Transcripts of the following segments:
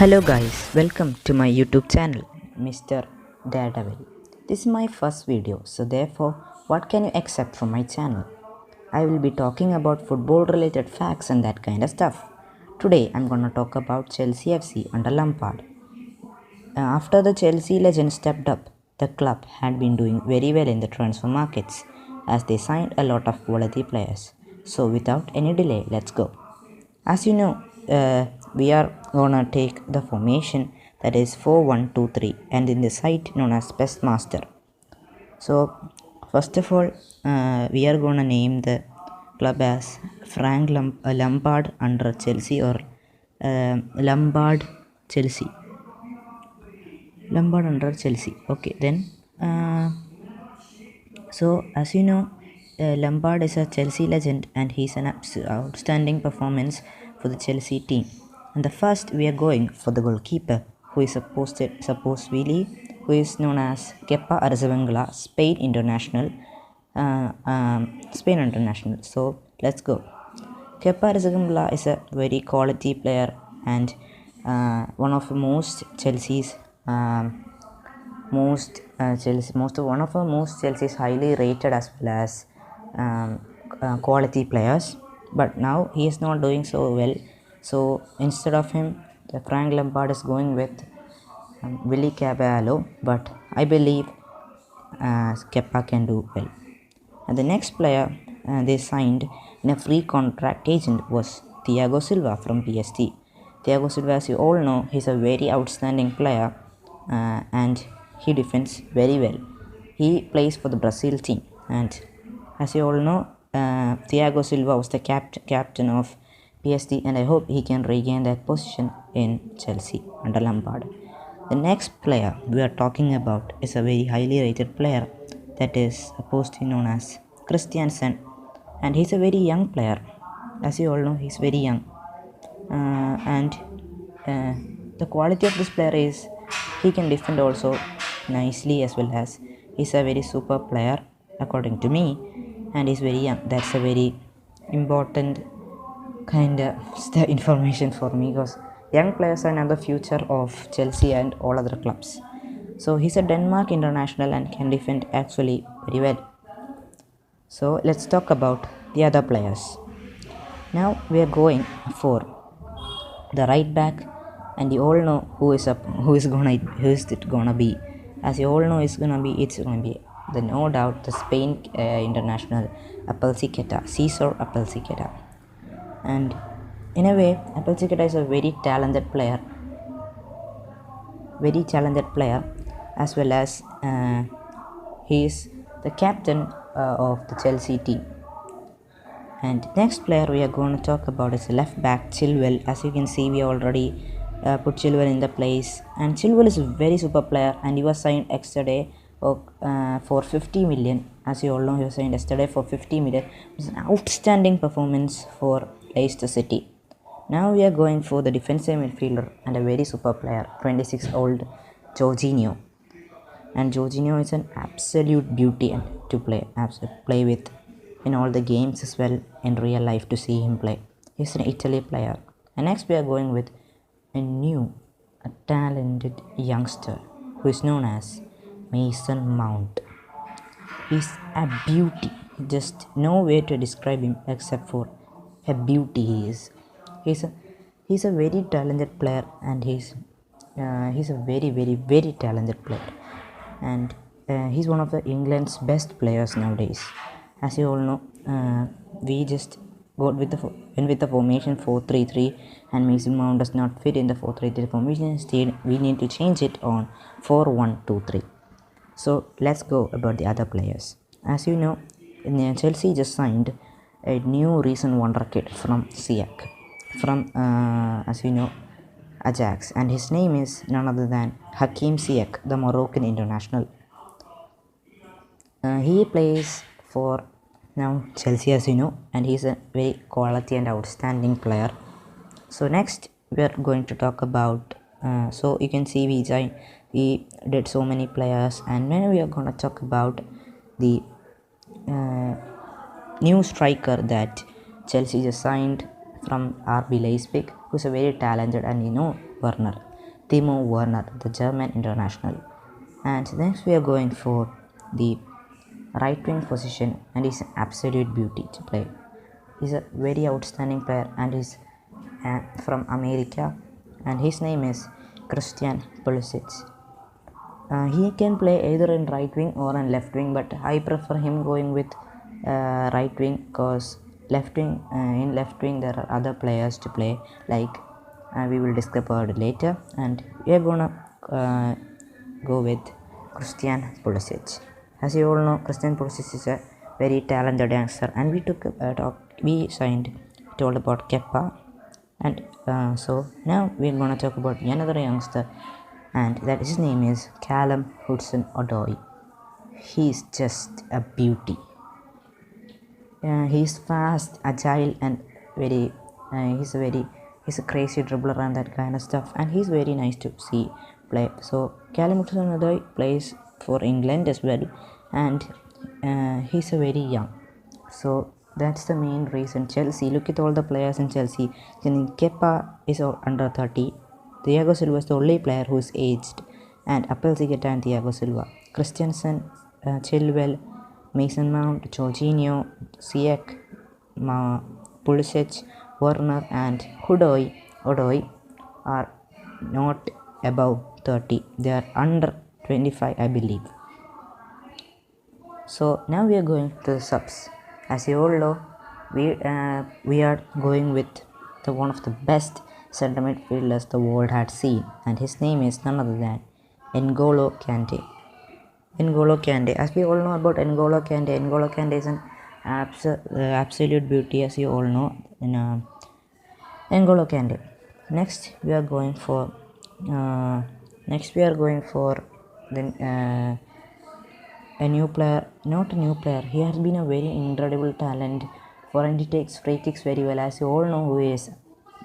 Hello guys, welcome to my YouTube channel, Mr. Daredevil. This is my first video, so therefore, what can you expect from my channel? I will be talking about football related facts and that kind of stuff. Today, I'm gonna talk about Chelsea FC under Lampard. After the Chelsea legend stepped up, the club had been doing very well in the transfer markets as they signed a lot of quality players. So without any delay, let's go. As you know, we are gonna take the formation that is 4-1-2-3 and in the site known as Best Master. So first of all, we are gonna name the club as Lampard under Chelsea or Lampard Chelsea. Lampard under Chelsea. Okay, then. So as you know, Lampard is a Chelsea legend and he's an outstanding performance for the Chelsea team. And the first we are going for the goalkeeper, who is supposedly who is known as Kepa Arrizabalaga, Spain international. So let's go. Kepa Arrizabalaga is a very quality player and one of the most Chelsea's one of the most Chelsea's highly rated as well as quality players. But now he is not doing so well. So instead of him, Frank Lampard is going with Willy Caballero. But I believe Kepa can do well. And the next player they signed in a free contract agent was Thiago Silva from PSG. Thiago Silva, as you all know, he's a very outstanding player and he defends very well. He plays for the Brazil team, and as you all know, Thiago Silva was the captain of PSG, and I hope he can regain that position in Chelsea under Lampard. The next player we are talking about is a very highly rated player that is supposed to be known as Christiansen, and he's a very young player. As you all know, he's very young, and the quality of this player is he can defend also nicely as well as he's a very super player according to me, and he's very young. That's a very important kind of information for me because young players are now the future of Chelsea and all other clubs. So he's a Denmark international and can defend actually very well. So let's talk about the other players. Now we are going for the right back, and you all know who is it gonna be. As you all know, it's gonna be the no doubt the Spain international Cesar Appelsiqueta. And in a way, Appelsiqueta is a very talented player, as well as he is the captain of the Chelsea team. And next player we are going to talk about is left back Chilwell. As you can see, we already put Chilwell in the place, and Chilwell is a very super player, and he was signed yesterday for 50 million. As you all know, he was signed yesterday for 50 million. It's an outstanding performance for Leicester City. Now we are going for the defensive midfielder and a very super player, 26-year-old Jorginho. And Jorginho is an absolute beauty to play with in all the games as well in real life to see him play. He's an Italy player. And next we are going with a talented youngster who is known as Mason Mount. He's a beauty. Just no way to describe him except for a beauty he is. He's a very talented player, and he's a very, very, very talented player. And he's one of the England's best players nowadays. As you all know, we just went with the formation 4-3-3, and Mason Mount does not fit in the 4-3-3 formation. Instead, we need to change it on 4-1-2-3. So let's go about the other players. As you know, Chelsea just signed a new recent wonder kid from as you know, Ajax, and his name is none other than Hakim Ziyech, the Moroccan international. He plays for now Chelsea, as you know, and he's a very quality and outstanding player. So next we are going to talk about so you can see we did so many players, and then we are going to talk about the new striker that Chelsea just signed from RB Leipzig, who's a very talented, and Werner. Timo Werner, the German international. And next we are going for the right wing position, and he's an absolute beauty to play. He's a very outstanding player, and he's from America, and his name is Christian Pulisic. He can play either in right wing or in left wing, but I prefer him going with right wing, because in left wing there are other players to play, like we will discuss about it later. And we are gonna go with Christian Pulisic. As you all know, Christian Pulisic is a very talented youngster, and we told about Kepa, and so now we are gonna talk about another youngster, and that his name is Callum Hudson Odoi. He's just a beauty. He's fast, agile, and very. He's a crazy dribbler and that kind of stuff, and he's very nice to see play. So Callum Hudson Odoi plays for England as well, and he's a very young. So that's the main reason. Chelsea, look at all the players in Chelsea. Kepa is under 30. Thiago Silva is the only player who is aged, and Appelsiketa and Thiago Silva. Christensen, Chilwell, Mason Mount, Jorginho, Ziyech, Pulisic, Werner, and Odoi are not above 30. They are under 25, I believe. So now we are going to the subs. As you all know, we are going with one of the best center midfielders the world had seen, and his name is none other than N'Golo Kante. N'Golo Kante. As we all know about N'Golo Kante is an absolute beauty, as you all know. N'Golo Kante. Next we are going for a new player. Not a new player. He has been a very incredible talent, and he takes free kicks very well. As you all know, who is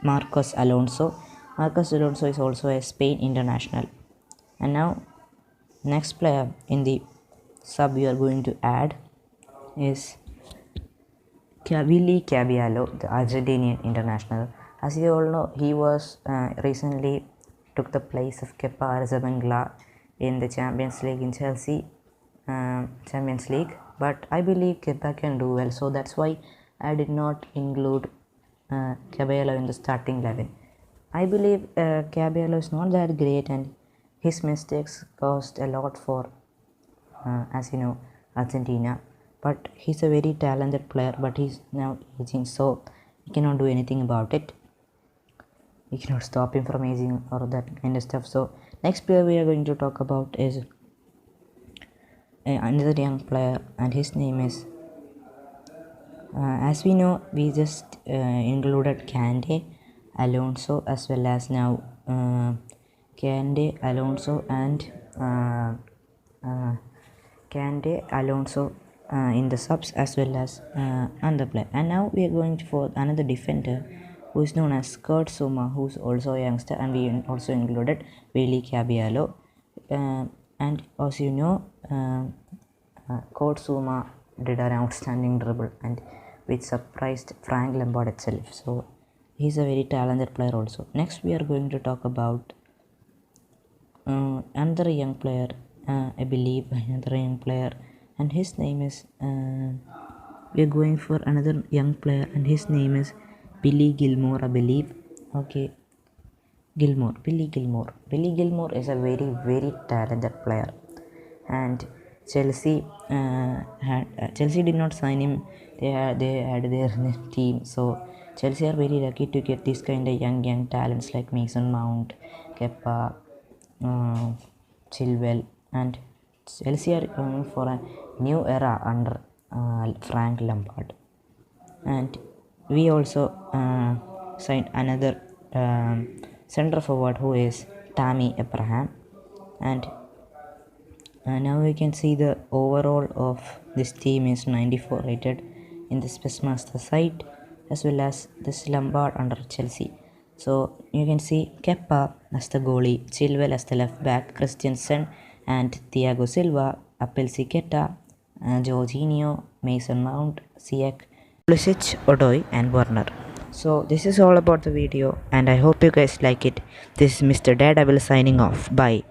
Marcos Alonso. Marcos Alonso is also a Spain international. And now, next player in the sub we are going to add is Willy Caballero, the Argentinian international. As you all know, he was recently took the place of Kepa Arrizabalaga in the Champions League in Chelsea. Champions League, but I believe Kepa can do well, so that's why I did not include Caballero in the starting 11. I believe Caballero is not that great, and his mistakes cost a lot for, as you know, Argentina. But he's a very talented player, but he's now aging, so you cannot do anything about it. You cannot stop him from aging or that kind of stuff. So next player we are going to talk about is another young player, and his name is as we know, we just included Kante, Alonso, as well as now Kante, Alonso, and in the subs, as well as another player. And now we are going for another defender who is known as Suma, who is also a youngster, and we also included Willy Caballero. And as you know, Suma did an outstanding dribble, and which surprised Frank Lampard itself. So he's a very talented player also. Next we are going to talk about another young player, I believe another young player, and his name is we are going for another young player, and his name is Billy Gilmore, I believe. Okay, Billy Gilmore is a very, very talented player, and Chelsea did not sign him. They had their team, so Chelsea are very lucky to get this kind of young talents like Mason Mount, Kepa, Chilwell, and Chelsea are going for a new era under Frank Lampard. And we also signed another centre forward who is Tammy Abraham, and now we can see the overall of this team is 94 rated in the Spetsmaster site, as well as this Lampard under Chelsea. So you can see Kepa as the goalie, Chilwell as the left back, Christensen and Thiago Silva, Appelsiketa, Jorginho, Mason Mount, Ziyech, Pulisic, Odoi, and Werner. So this is all about the video, and I hope you guys like it. This is Mr. Daredevil signing off. Bye.